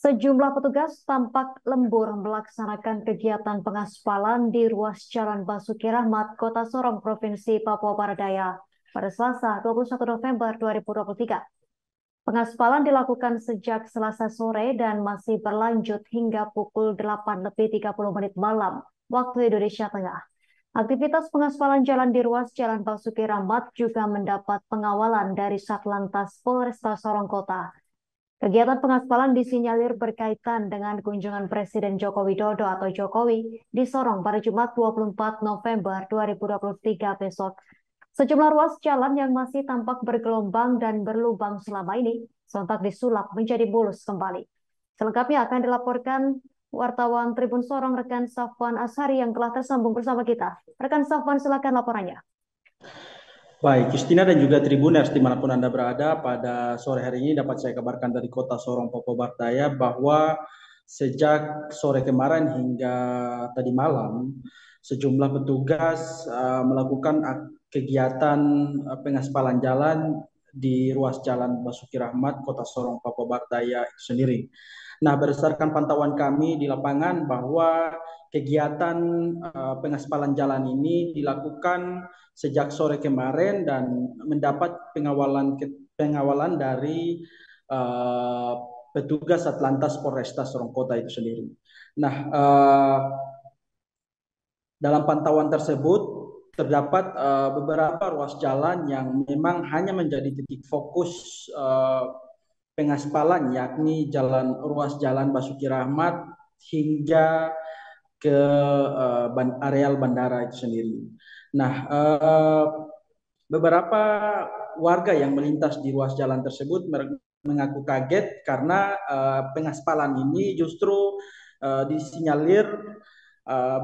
Sejumlah petugas tampak lembur melaksanakan kegiatan pengaspalan di ruas Jalan Basuki Rahmat, Kota Sorong, Provinsi Papua Barat Daya pada Selasa 21 November 2023. Pengaspalan dilakukan sejak Selasa sore dan masih berlanjut hingga pukul 8:30 malam waktu Indonesia Tengah. Aktivitas pengaspalan jalan di ruas Jalan Basuki Rahmat juga mendapat pengawalan dari Satlantas Polresta Sorong Kota. Kegiatan pengaspalan disinyalir berkaitan dengan kunjungan Presiden Joko Widodo atau Jokowi di Sorong pada Jumat 24 November 2023 besok. Sejumlah ruas jalan yang masih tampak bergelombang dan berlubang selama ini sontak disulap menjadi mulus kembali. Selengkapnya akan dilaporkan wartawan Tribun Sorong rekan Safwan Ashari yang telah tersambung bersama kita. Rekan Safwan, silakan laporannya. Baik, Justina dan juga Tribuners dimanapun Anda berada, pada sore hari ini dapat saya kabarkan dari Kota Sorong, Papua Barat Daya bahwa sejak sore kemarin hingga tadi malam, sejumlah petugas melakukan kegiatan pengaspalan jalan di ruas Jalan Basuki Rahmat, Kota Sorong, Papua Barat Daya itu sendiri. Nah, berdasarkan pantauan kami di lapangan bahwa kegiatan pengaspalan jalan ini dilakukan sejak sore kemarin dan mendapat pengawalan dari petugas Satlantas Polresta Sorong Kota itu sendiri. Nah, dalam pantauan tersebut terdapat beberapa ruas jalan yang memang hanya menjadi titik fokus pengaspalan, yakni ruas Jalan Basuki Rahmat hingga ke areal bandara itu sendiri. Nah, beberapa warga yang melintas di ruas jalan tersebut mengaku kaget karena pengaspalan ini justru disinyalir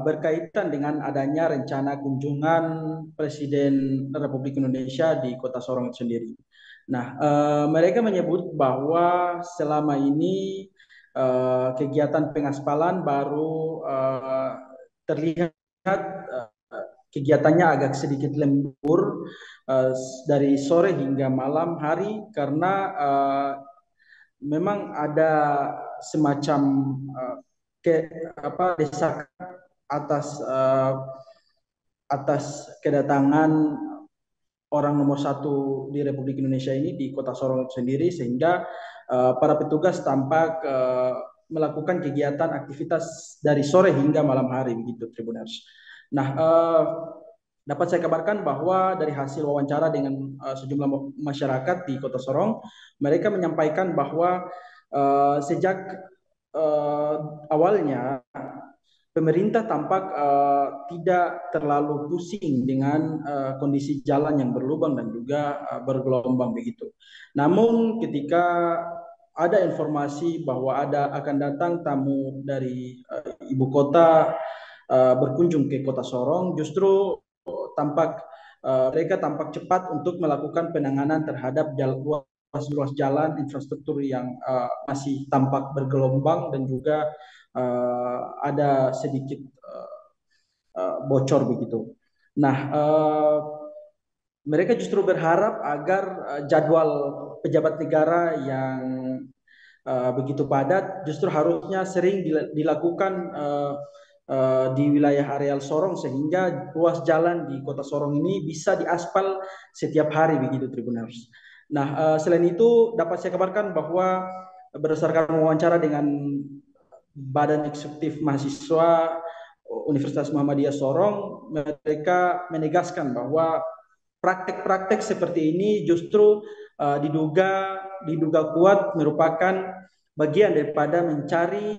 berkaitan dengan adanya rencana kunjungan Presiden Republik Indonesia di Kota Sorong itu sendiri. Nah, mereka menyebut bahwa selama ini kegiatan pengaspalan baru terlihat kegiatannya agak sedikit lembur dari sore hingga malam hari karena memang ada semacam desakan atas kedatangan orang nomor satu di Republik Indonesia ini di Kota Sorong sendiri, sehingga para petugas tampak melakukan kegiatan aktivitas dari sore hingga malam hari begitu, Tribuners. Nah, dapat saya kabarkan bahwa dari hasil wawancara dengan sejumlah masyarakat di Kota Sorong, mereka menyampaikan bahwa sejak awalnya pemerintah tampak tidak terlalu pusing dengan kondisi jalan yang berlubang dan juga bergelombang begitu. Namun ketika ada informasi bahwa akan datang tamu dari ibu kota berkunjung ke Kota Sorong, justru mereka tampak cepat untuk melakukan penanganan terhadap ruas jalan infrastruktur yang masih tampak bergelombang dan juga ada sedikit bocor begitu. Nah, mereka justru berharap agar jadwal pejabat negara yang begitu padat justru harusnya sering dilakukan di wilayah areal Sorong, sehingga ruas jalan di Kota Sorong ini bisa diaspal setiap hari begitu, Tribuners. Nah, selain itu dapat saya kabarkan bahwa berdasarkan wawancara dengan Badan Eksekutif Mahasiswa Universitas Muhammadiyah Sorong, mereka menegaskan bahwa praktek-praktek seperti ini justru diduga kuat merupakan bagian daripada mencari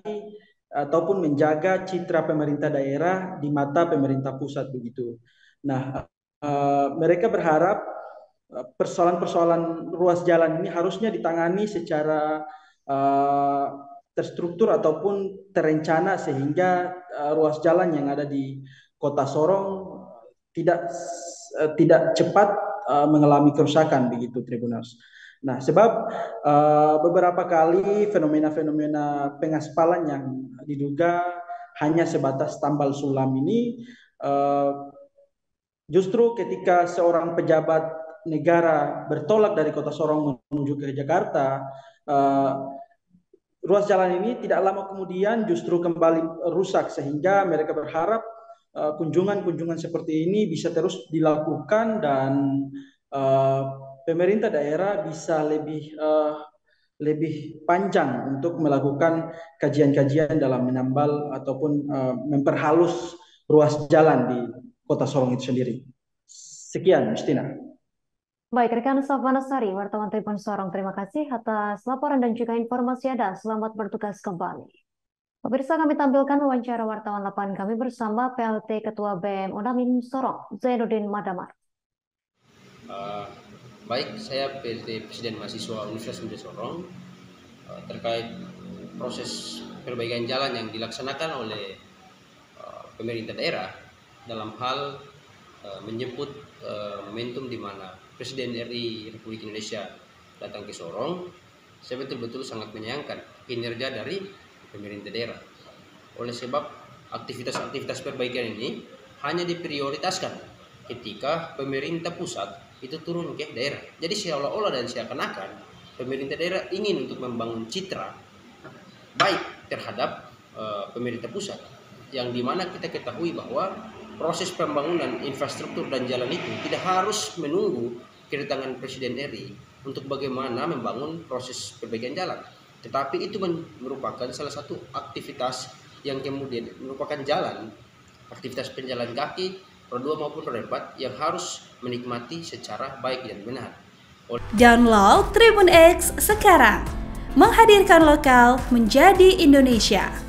ataupun menjaga citra pemerintah daerah di mata pemerintah pusat begitu. Nah, mereka berharap persoalan-persoalan ruas jalan ini harusnya ditangani secara terstruktur ataupun terencana, sehingga ruas jalan yang ada di Kota Sorong tidak cepat mengalami kerusakan begitu, Tribuners. Nah, sebab beberapa kali fenomena-fenomena pengaspalan yang diduga hanya sebatas tambal sulam ini justru ketika seorang pejabat negara bertolak dari Kota Sorong menuju ke Jakarta, ruas jalan ini tidak lama kemudian justru kembali rusak, sehingga mereka berharap kunjungan-kunjungan seperti ini bisa terus dilakukan dan uh, pemerintah daerah bisa lebih panjang untuk melakukan kajian-kajian dalam menambal ataupun memperhalus ruas jalan di Kota Sorong itu sendiri. Sekian, Justina. Baik, rekan Savana Sari, wartawan Tribun Sorong, terima kasih atas laporan dan juga informasi Anda. Selamat bertugas kembali. Pemirsa, kami tampilkan wawancara wartawan lapangan kami bersama PLT Ketua BM Unamim Sorong, Zainuddin Madamar. Baik, saya PLT Presiden Mahasiswa Universitas Negeri Sorong terkait proses perbaikan jalan yang dilaksanakan oleh pemerintah daerah dalam hal menjemput momentum di mana Presiden RI Republik Indonesia datang ke Sorong. Saya betul-betul sangat menyayangkan kinerja dari pemerintah daerah. Oleh sebab aktivitas-aktivitas perbaikan ini hanya diprioritaskan ketika pemerintah pusat itu turun ke daerah. Jadi seolah-olah dan seakan-akan pemerintah daerah ingin untuk membangun citra baik terhadap pemerintah pusat, yang dimana kita ketahui bahwa proses pembangunan infrastruktur dan jalan itu tidak harus menunggu kedatangan Presiden RI untuk bagaimana membangun proses perbaikan jalan. Tetapi itu merupakan salah satu aktivitas yang kemudian merupakan jalan, aktivitas penjalan kaki, roda 2 maupun roda 4 yang harus menikmati secara baik dan benar. Download Tribun X sekarang, menghadirkan lokal menjadi Indonesia.